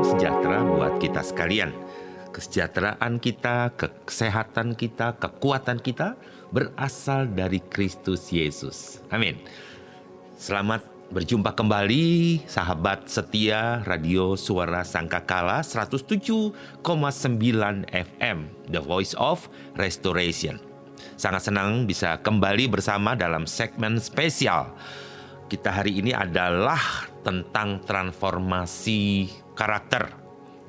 Salam sejahtera buat kita sekalian. Kesejahteraan kita, kesehatan kita, kekuatan kita berasal dari Kristus Yesus. Amin. Selamat berjumpa kembali sahabat setia Radio Suara Sangkakala 107,9 FM, The Voice of Restoration. Sangat senang bisa kembali bersama dalam segmen spesial. Kita hari ini adalah tentang transformasi karakter.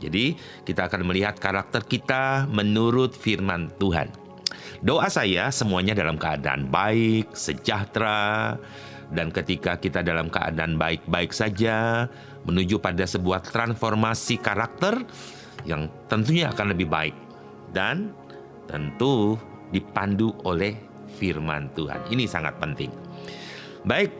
Jadi kita akan melihat karakter kita menurut firman Tuhan. Doa saya semuanya dalam keadaan baik, sejahtera, dan ketika kita dalam keadaan baik-baik saja, menuju pada sebuah transformasi karakter yang tentunya akan lebih baik. Dan tentu dipandu oleh firman Tuhan. Ini sangat penting. Baik,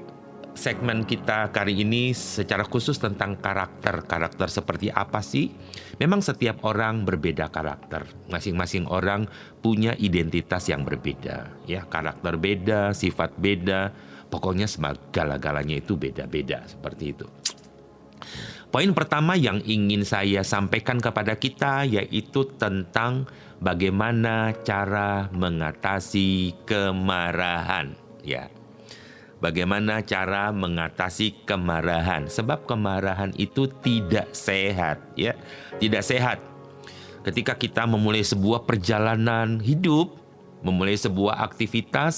segmen kita kali ini secara khusus tentang karakter. Karakter seperti apa sih? Memang setiap orang berbeda karakter. Masing-masing orang punya identitas yang berbeda. Ya, karakter beda, sifat beda. Pokoknya segala-galanya itu beda-beda seperti itu. Poin pertama yang ingin saya sampaikan kepada kita yaitu tentang bagaimana cara mengatasi kemarahan. Ya. Bagaimana cara mengatasi kemarahan? Sebab kemarahan itu tidak sehat, ya. Tidak sehat. Ketika kita memulai sebuah perjalanan hidup, memulai sebuah aktivitas,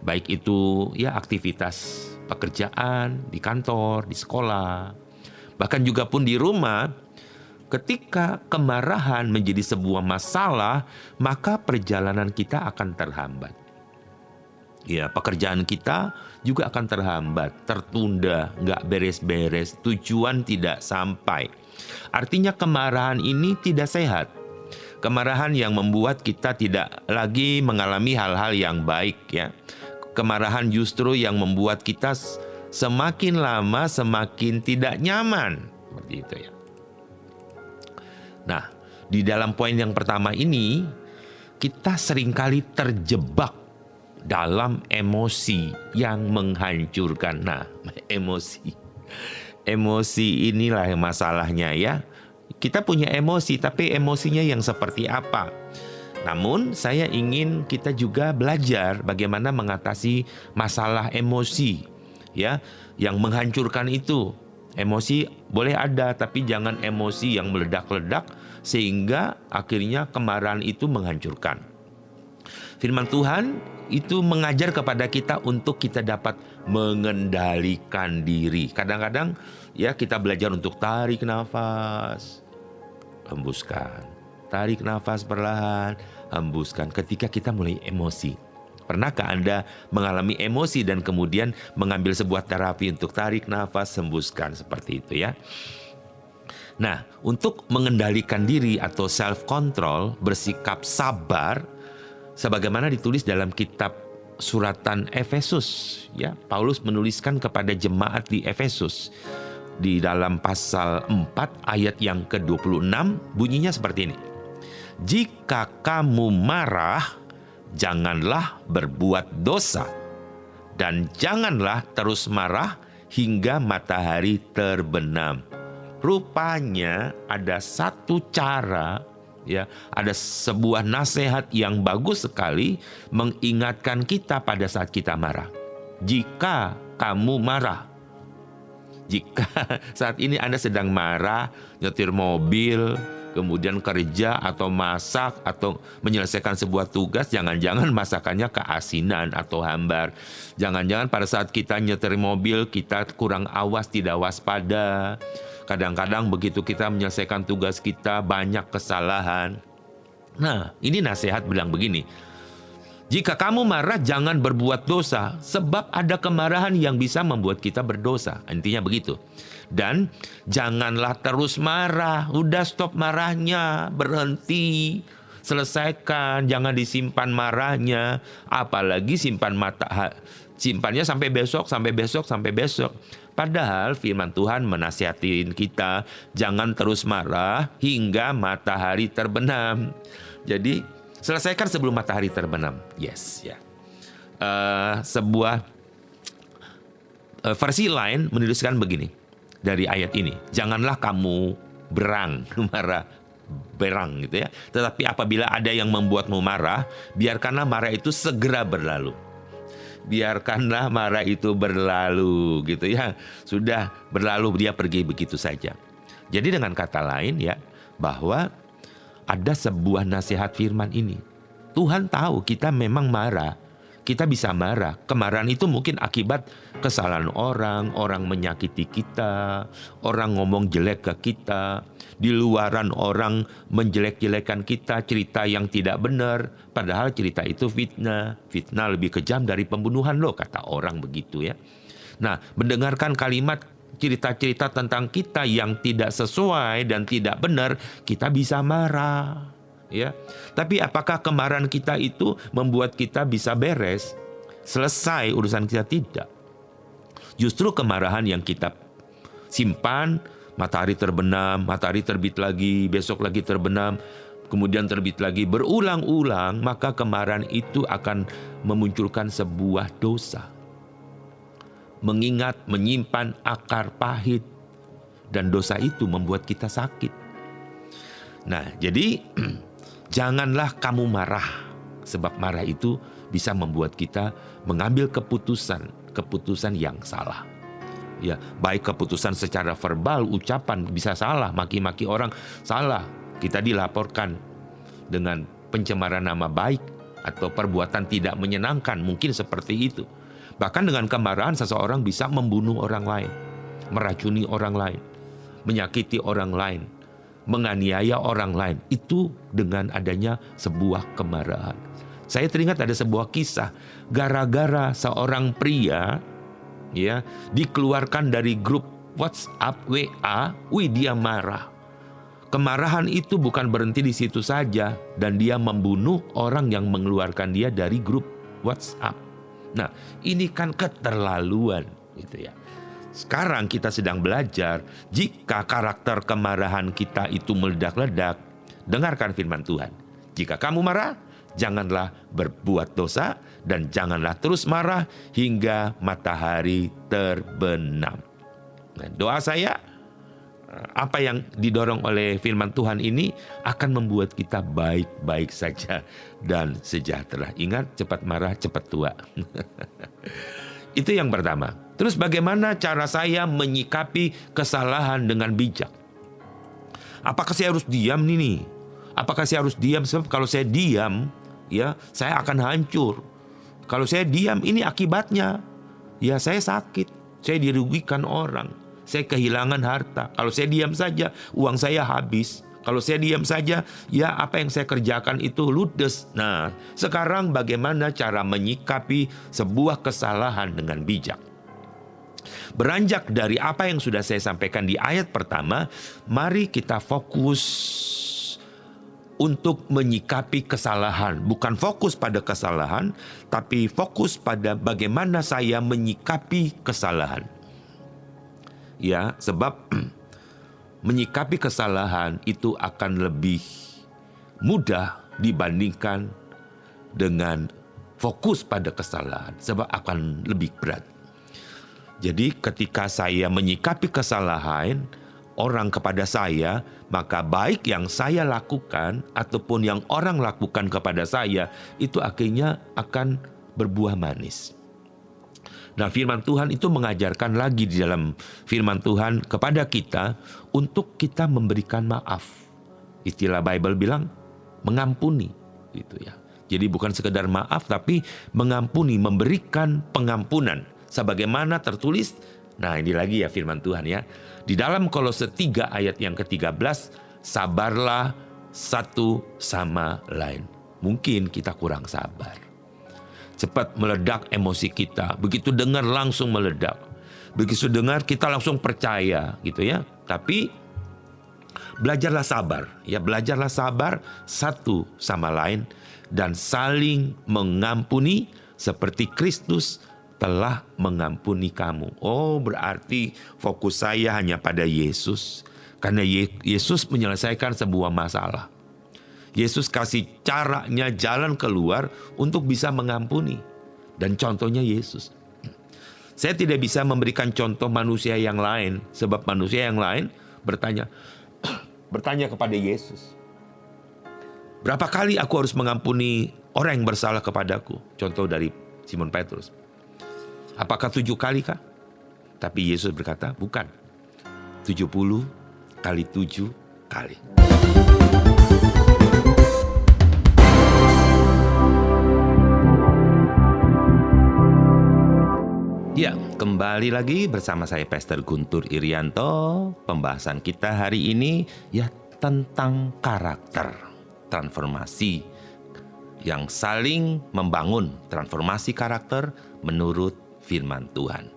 baik itu ya aktivitas pekerjaan, di kantor, di sekolah, bahkan juga pun di rumah, ketika kemarahan menjadi sebuah masalah, maka perjalanan kita akan terhambat. Ya, pekerjaan kita juga akan terhambat, tertunda, nggak beres-beres, tujuan tidak sampai. Artinya kemarahan ini tidak sehat. Kemarahan yang membuat kita tidak lagi mengalami hal-hal yang baik, ya. Kemarahan justru yang membuat kita semakin lama semakin tidak nyaman, seperti itu ya. Nah, di dalam poin yang pertama ini, kita seringkali terjebak dalam emosi yang menghancurkan. Nah, emosi inilah masalahnya ya. Kita punya emosi, tapi emosinya yang seperti apa? Namun saya ingin kita juga belajar bagaimana mengatasi masalah emosi ya, yang menghancurkan itu. Emosi boleh ada, tapi jangan emosi yang meledak-ledak sehingga akhirnya kemarahan itu menghancurkan. Firman Tuhan itu mengajar kepada kita untuk kita dapat mengendalikan diri. Kadang-kadang ya kita belajar untuk tarik nafas, hembuskan. Tarik nafas perlahan, hembuskan ketika kita mulai emosi. Pernahkah Anda mengalami emosi dan kemudian mengambil sebuah terapi untuk tarik nafas, hembuskan seperti itu ya? Nah, untuk mengendalikan diri atau self-control, bersikap sabar, sebagaimana ditulis dalam kitab suratan Efesus, ya, Paulus menuliskan kepada jemaat di Efesus di dalam pasal 4 ayat yang ke-26 bunyinya seperti ini. Jika kamu marah, janganlah berbuat dosa dan janganlah terus marah hingga matahari terbenam. Rupanya ada satu cara, ya, ada sebuah nasihat yang bagus sekali mengingatkan kita pada saat kita marah. Jika kamu marah, jika saat ini Anda sedang marah, nyetir mobil, kemudian kerja atau masak atau menyelesaikan sebuah tugas, jangan-jangan masakannya keasinan atau hambar. Jangan-jangan pada saat kita nyetir mobil kita kurang awas, tidak waspada. Kadang-kadang begitu kita menyelesaikan tugas kita banyak kesalahan. Nah, ini nasihat bilang begini. Jika kamu marah jangan berbuat dosa, sebab ada kemarahan yang bisa membuat kita berdosa. Intinya begitu. Dan janganlah terus marah, udah stop marahnya, berhenti, selesaikan, jangan disimpan marahnya, apalagi simpannya sampai besok, sampai besok, sampai besok. Padahal firman Tuhan menasihatin kita, jangan terus marah hingga matahari terbenam. Jadi selesaikan sebelum matahari terbenam. Yes, ya. Sebuah versi lain menuliskan begini dari ayat ini. Janganlah kamu berang, marah berang gitu ya. Tetapi apabila ada yang membuatmu marah, biarkanlah marah itu segera berlalu. Biarkanlah marah itu berlalu gitu ya. Sudah berlalu, dia pergi begitu saja. Jadi dengan kata lain ya, bahwa ada sebuah nasihat firman ini. Tuhan tahu kita memang marah. Kita bisa marah. Kemarahan itu mungkin akibat kesalahan orang, orang menyakiti kita, orang ngomong jelek ke kita, di luaran orang menjelek-jelekan kita, cerita yang tidak benar, padahal cerita itu fitnah. Fitnah lebih kejam dari pembunuhan loh, kata orang begitu ya. Nah, mendengarkan kalimat cerita-cerita tentang kita yang tidak sesuai dan tidak benar, kita bisa marah. Ya, tapi apakah kemarahan kita itu membuat kita bisa beres, selesai urusan kita? Tidak. Justru kemarahan yang kita simpan, matahari terbenam, matahari terbit lagi, besok lagi terbenam, kemudian terbit lagi, berulang-ulang, maka kemarahan itu akan memunculkan sebuah dosa. Mengingat, menyimpan akar pahit, dan dosa itu membuat kita sakit. Nah, jadi janganlah kamu marah, sebab marah itu bisa membuat kita mengambil keputusan yang salah. Ya, baik keputusan secara verbal, ucapan bisa salah, maki-maki orang salah. Kita dilaporkan dengan pencemaran nama baik atau perbuatan tidak menyenangkan, mungkin seperti itu. Bahkan dengan kemarahan seseorang bisa membunuh orang lain, meracuni orang lain, menyakiti orang lain, menganiaya orang lain, itu dengan adanya sebuah kemarahan. Saya teringat ada sebuah kisah, gara-gara seorang pria ya dikeluarkan dari grup WhatsApp WA, dia marah. Kemarahan itu bukan berhenti di situ saja, dan dia membunuh orang yang mengeluarkan dia dari grup WhatsApp. Nah, ini kan keterlaluan gitu ya. Sekarang kita sedang belajar, jika karakter kemarahan kita itu meledak-ledak, dengarkan firman Tuhan. Jika kamu marah, janganlah berbuat dosa, dan janganlah terus marah hingga matahari terbenam. Nah, doa saya, apa yang didorong oleh firman Tuhan ini akan membuat kita baik-baik saja dan sejahtera. Ingat, cepat marah, cepat tua. Itu yang pertama. Terus bagaimana cara saya menyikapi kesalahan dengan bijak? Apakah saya harus diam nih? Apakah saya harus diam? Sebab kalau saya diam, ya saya akan hancur. Kalau saya diam, ini akibatnya. Ya saya sakit, saya dirugikan orang, saya kehilangan harta. Kalau saya diam saja, uang saya habis. Kalau saya diam saja, ya apa yang saya kerjakan itu ludes. Nah, sekarang bagaimana cara menyikapi sebuah kesalahan dengan bijak? Beranjak dari apa yang sudah saya sampaikan di ayat pertama, mari kita fokus untuk menyikapi kesalahan. Bukan fokus pada kesalahan, tapi fokus pada bagaimana saya menyikapi kesalahan. Ya, sebab menyikapi kesalahan itu akan lebih mudah dibandingkan dengan fokus pada kesalahan, sebab akan lebih berat. Jadi ketika saya menyikapi kesalahan orang kepada saya, maka baik yang saya lakukan ataupun yang orang lakukan kepada saya, itu akhirnya akan berbuah manis. Nah, firman Tuhan itu mengajarkan lagi di dalam firman Tuhan kepada kita untuk kita memberikan maaf. Istilah Bible bilang mengampuni, gitu ya. Jadi bukan sekedar maaf, tapi mengampuni, memberikan pengampunan. Sebagaimana tertulis, nah ini lagi ya firman Tuhan ya. Di dalam Kolose 3 ayat yang ke-13, sabarlah satu sama lain. Mungkin kita kurang sabar. Cepat meledak emosi kita. Begitu dengar langsung meledak. Begitu dengar kita langsung percaya gitu ya. Tapi belajarlah sabar. Ya, belajarlah sabar satu sama lain dan saling mengampuni seperti Kristus telah mengampuni kamu. Oh, berarti fokus saya hanya pada Yesus. Karena Yesus menyelesaikan sebuah masalah. Yesus kasih caranya, jalan keluar untuk bisa mengampuni. Dan contohnya Yesus. Saya tidak bisa memberikan contoh manusia yang lain. Sebab manusia yang lain bertanya, bertanya kepada Yesus, berapa kali aku harus mengampuni orang yang bersalah kepadaku? Contoh dari Simon Petrus. Apakah 7 kali kah? Tapi Yesus berkata, bukan. 70 kali 7 kali. Ya, kembali lagi bersama saya Pastor Guntur Irianto. Pembahasan kita hari ini ya tentang karakter, transformasi yang saling membangun, transformasi karakter menurut firman Tuhan.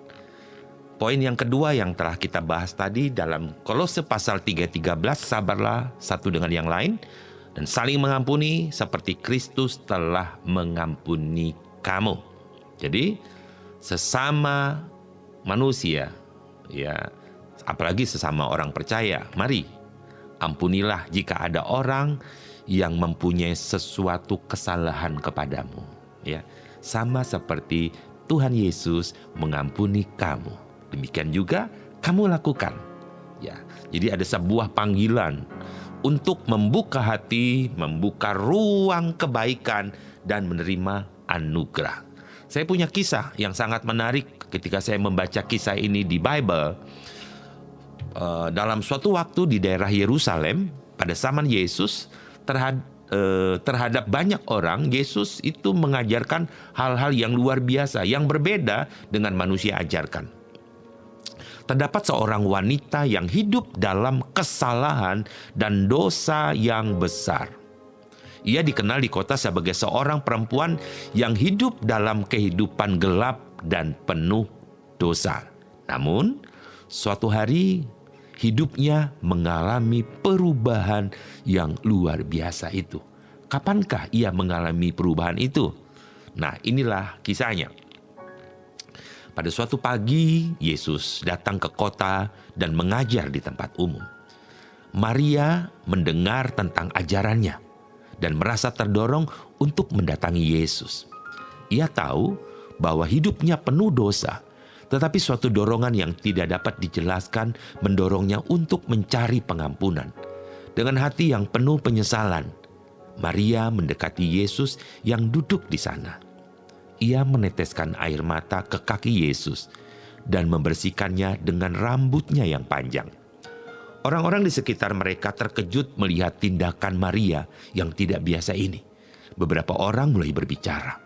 Poin yang kedua yang telah kita bahas tadi dalam Kolose pasal 3:13, sabarlah satu dengan yang lain dan saling mengampuni seperti Kristus telah mengampuni kamu. Jadi sesama manusia, ya, apalagi sesama orang percaya, mari ampunilah jika ada orang yang mempunyai sesuatu kesalahan kepadamu, ya, sama seperti Tuhan Yesus mengampuni kamu. Demikian juga kamu lakukan, ya. Jadi ada sebuah panggilan untuk membuka hati, membuka ruang kebaikan dan menerima anugerah. Saya punya kisah yang sangat menarik ketika saya membaca kisah ini di Bible. Dalam suatu waktu di daerah Yerusalem, pada zaman Yesus, terhadap banyak orang, Yesus itu mengajarkan hal-hal yang luar biasa, yang berbeda dengan manusia ajarkan. Terdapat seorang wanita yang hidup dalam kesalahan dan dosa yang besar. Ia dikenal di kota sebagai seorang perempuan yang hidup dalam kehidupan gelap dan penuh dosa. Namun, suatu hari hidupnya mengalami perubahan yang luar biasa itu. Kapankah ia mengalami perubahan itu? Nah, inilah kisahnya. Pada suatu pagi, Yesus datang ke kota dan mengajar di tempat umum. Maria mendengar tentang ajarannya dan merasa terdorong untuk mendatangi Yesus. Ia tahu bahwa hidupnya penuh dosa, tetapi suatu dorongan yang tidak dapat dijelaskan mendorongnya untuk mencari pengampunan. Dengan hati yang penuh penyesalan, Maria mendekati Yesus yang duduk di sana. Ia meneteskan air mata ke kaki Yesus dan membersihkannya dengan rambutnya yang panjang. Orang-orang di sekitar mereka terkejut melihat tindakan Maria yang tidak biasa ini. Beberapa orang mulai berbicara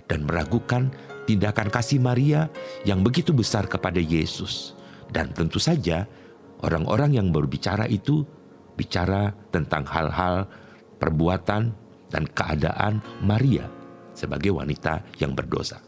dan meragukan tindakan kasih Maria yang begitu besar kepada Yesus. Dan tentu saja orang-orang yang berbicara itu bicara tentang hal-hal perbuatan dan keadaan Maria sebagai wanita yang berdosa.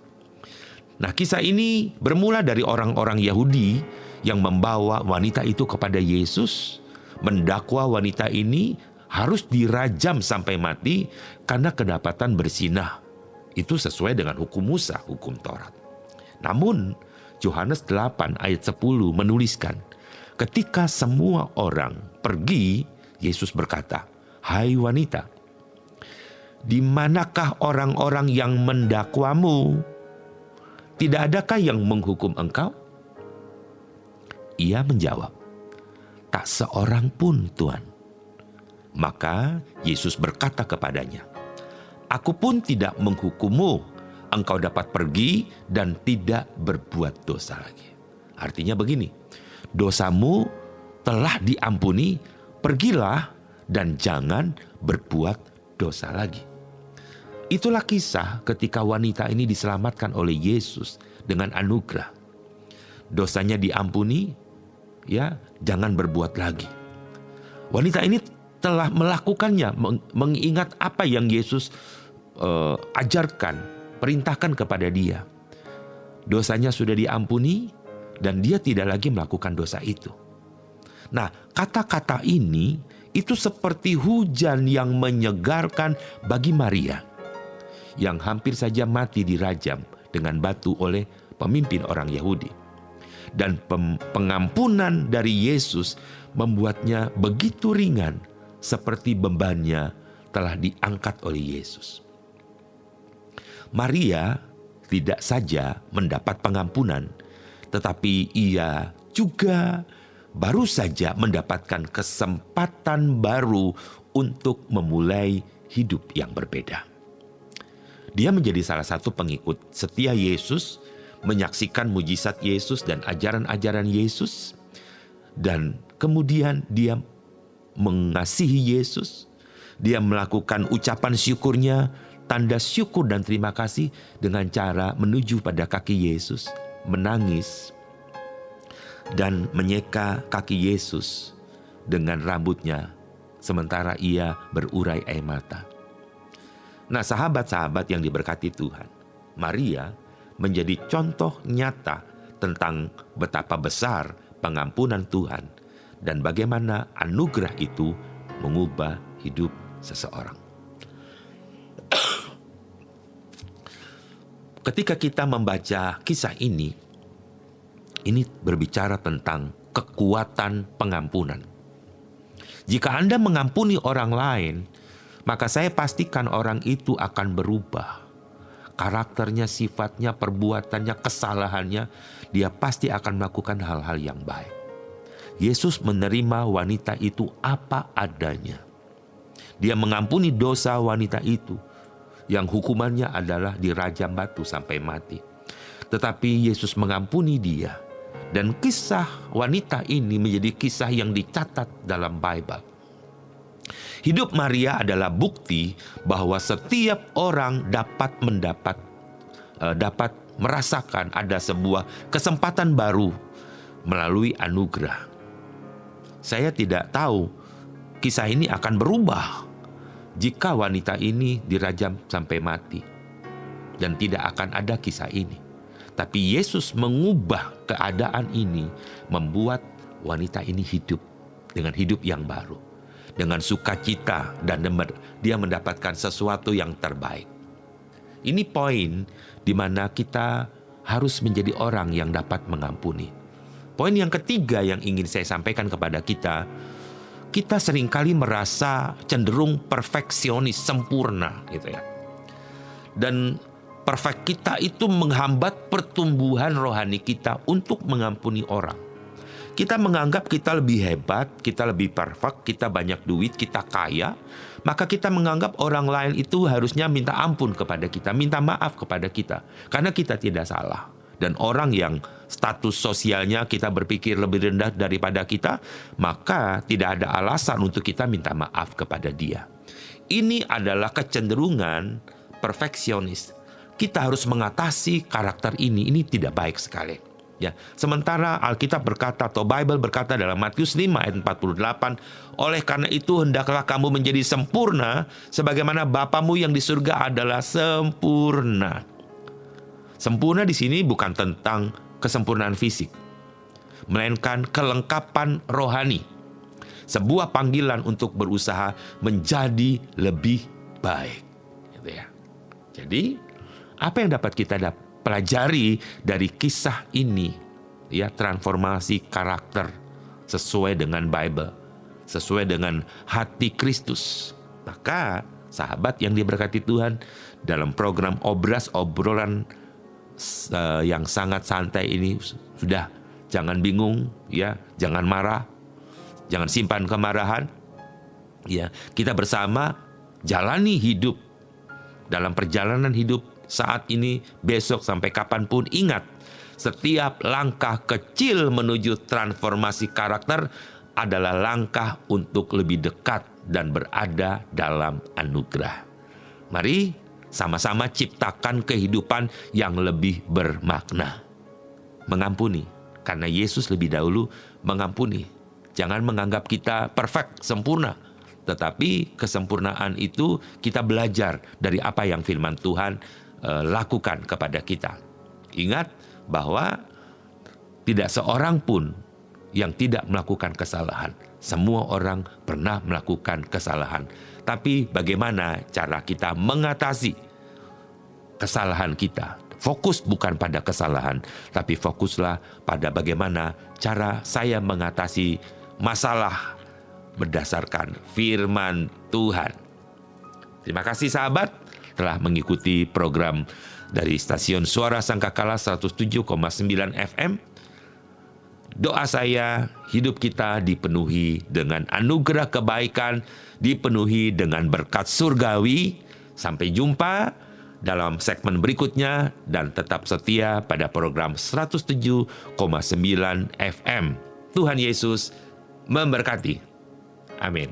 Nah, kisah ini bermula dari orang-orang Yahudi yang membawa wanita itu kepada Yesus, mendakwa wanita ini harus dirajam sampai mati karena kedapatan berzinah. Itu sesuai dengan hukum Musa, hukum Taurat. Namun, Yohanes 8 ayat 10 menuliskan, ketika semua orang pergi, Yesus berkata, "Hai wanita, di manakah orang-orang yang mendakwamu? Tidak adakah yang menghukum engkau?" Ia menjawab, "Tak seorang pun, Tuhan." Maka Yesus berkata kepadanya, "Aku pun tidak menghukummu. Engkau dapat pergi dan tidak berbuat dosa lagi." Artinya begini, dosamu telah diampuni, pergilah dan jangan berbuat dosa lagi. Itulah kisah ketika wanita ini diselamatkan oleh Yesus dengan anugerah. Dosanya diampuni, ya, jangan berbuat lagi. Wanita ini telah melakukannya, mengingat apa yang Yesus ajarkan, perintahkan kepada dia. Dosanya sudah diampuni dan dia tidak lagi melakukan dosa itu. Nah, kata-kata ini itu seperti hujan yang menyegarkan bagi Maria yang hampir saja mati dirajam dengan batu oleh pemimpin orang Yahudi. Dan pengampunan dari Yesus membuatnya begitu ringan seperti bebannya telah diangkat oleh Yesus. Maria tidak saja mendapat pengampunan, tetapi ia juga baru saja mendapatkan kesempatan baru untuk memulai hidup yang berbeda. Dia menjadi salah satu pengikut setia Yesus, menyaksikan mujizat Yesus dan ajaran-ajaran Yesus, dan kemudian dia mengasihi Yesus. Dia melakukan ucapan syukurnya, tanda syukur dan terima kasih dengan cara menuju pada kaki Yesus, menangis, dan menyeka kaki Yesus dengan rambutnya, sementara ia berurai air mata. Nah, sahabat-sahabat yang diberkati Tuhan, Maria menjadi contoh nyata tentang betapa besar pengampunan Tuhan dan bagaimana anugerah itu mengubah hidup seseorang. Ketika kita membaca kisah ini berbicara tentang kekuatan pengampunan. Jika Anda mengampuni orang lain, maka saya pastikan orang itu akan berubah. Karakternya, sifatnya, perbuatannya, kesalahannya, dia pasti akan melakukan hal-hal yang baik. Yesus menerima wanita itu apa adanya. Dia mengampuni dosa wanita itu, yang hukumannya adalah dirajam batu sampai mati. Tetapi Yesus mengampuni dia. Dan kisah wanita ini menjadi kisah yang dicatat dalam Bible. Hidup Maria adalah bukti bahwa setiap orang dapat merasakan ada sebuah kesempatan baru melalui anugerah. Saya tidak tahu kisah ini akan berubah jika wanita ini dirajam sampai mati, dan tidak akan ada kisah ini. Tapi Yesus mengubah keadaan ini, membuat wanita ini hidup dengan hidup yang baru, dengan sukacita, dan dia mendapatkan sesuatu yang terbaik. Ini poin di mana kita harus menjadi orang yang dapat mengampuni. Poin yang ketiga yang ingin saya sampaikan kepada kita seringkali merasa cenderung perfeksionis, sempurna gitu ya. Dan perfect kita itu menghambat pertumbuhan rohani kita untuk mengampuni orang. Kita menganggap kita lebih hebat, kita lebih perfect, kita banyak duit, kita kaya, maka kita menganggap orang lain itu harusnya minta ampun kepada kita, minta maaf kepada kita, karena kita tidak salah. Dan orang yang status sosialnya kita berpikir lebih rendah daripada kita, maka tidak ada alasan untuk kita minta maaf kepada dia. Ini adalah kecenderungan perfeksionis. Kita harus mengatasi karakter ini tidak baik sekali. Ya, sementara Alkitab berkata atau Bible berkata dalam Matius 5 ayat 48, oleh karena itu hendaklah kamu menjadi sempurna sebagaimana Bapamu yang di surga adalah sempurna. Sempurna di sini bukan tentang kesempurnaan fisik, melainkan kelengkapan rohani. Sebuah panggilan untuk berusaha menjadi lebih baik. Gitu ya. Jadi, apa yang dapat kita pelajari dari kisah ini? Ya, transformasi karakter sesuai dengan Bible, sesuai dengan hati Kristus. Maka, sahabat yang diberkati Tuhan, dalam program obrolan yang sangat santai ini, sudah jangan bingung, ya, jangan marah, jangan simpan kemarahan. Ya, kita bersama jalani hidup. Dalam perjalanan hidup saat ini, besok, sampai kapanpun, ingat, setiap langkah kecil menuju transformasi karakter adalah langkah untuk lebih dekat dan berada dalam anugerah. Mari sama-sama ciptakan kehidupan yang lebih bermakna. Mengampuni, karena Yesus lebih dahulu mengampuni. Jangan menganggap kita perfect, sempurna. Tetapi kesempurnaan itu kita belajar dari apa yang firman Tuhan lakukan kepada kita. Ingat bahwa tidak seorang pun yang tidak melakukan kesalahan. Semua orang pernah melakukan kesalahan. Tapi bagaimana cara kita mengatasi kesalahan kita? Fokus bukan pada kesalahan, tapi fokuslah pada bagaimana cara saya mengatasi masalah berdasarkan firman Tuhan. Terima kasih sahabat telah mengikuti program dari stasiun Suara Sangkakala 107,9 FM. Doa saya, hidup kita dipenuhi dengan anugerah kebaikan, dipenuhi dengan berkat surgawi. Sampai jumpa dalam segmen berikutnya dan tetap setia pada program 107,9 FM. Tuhan Yesus memberkati. Amin.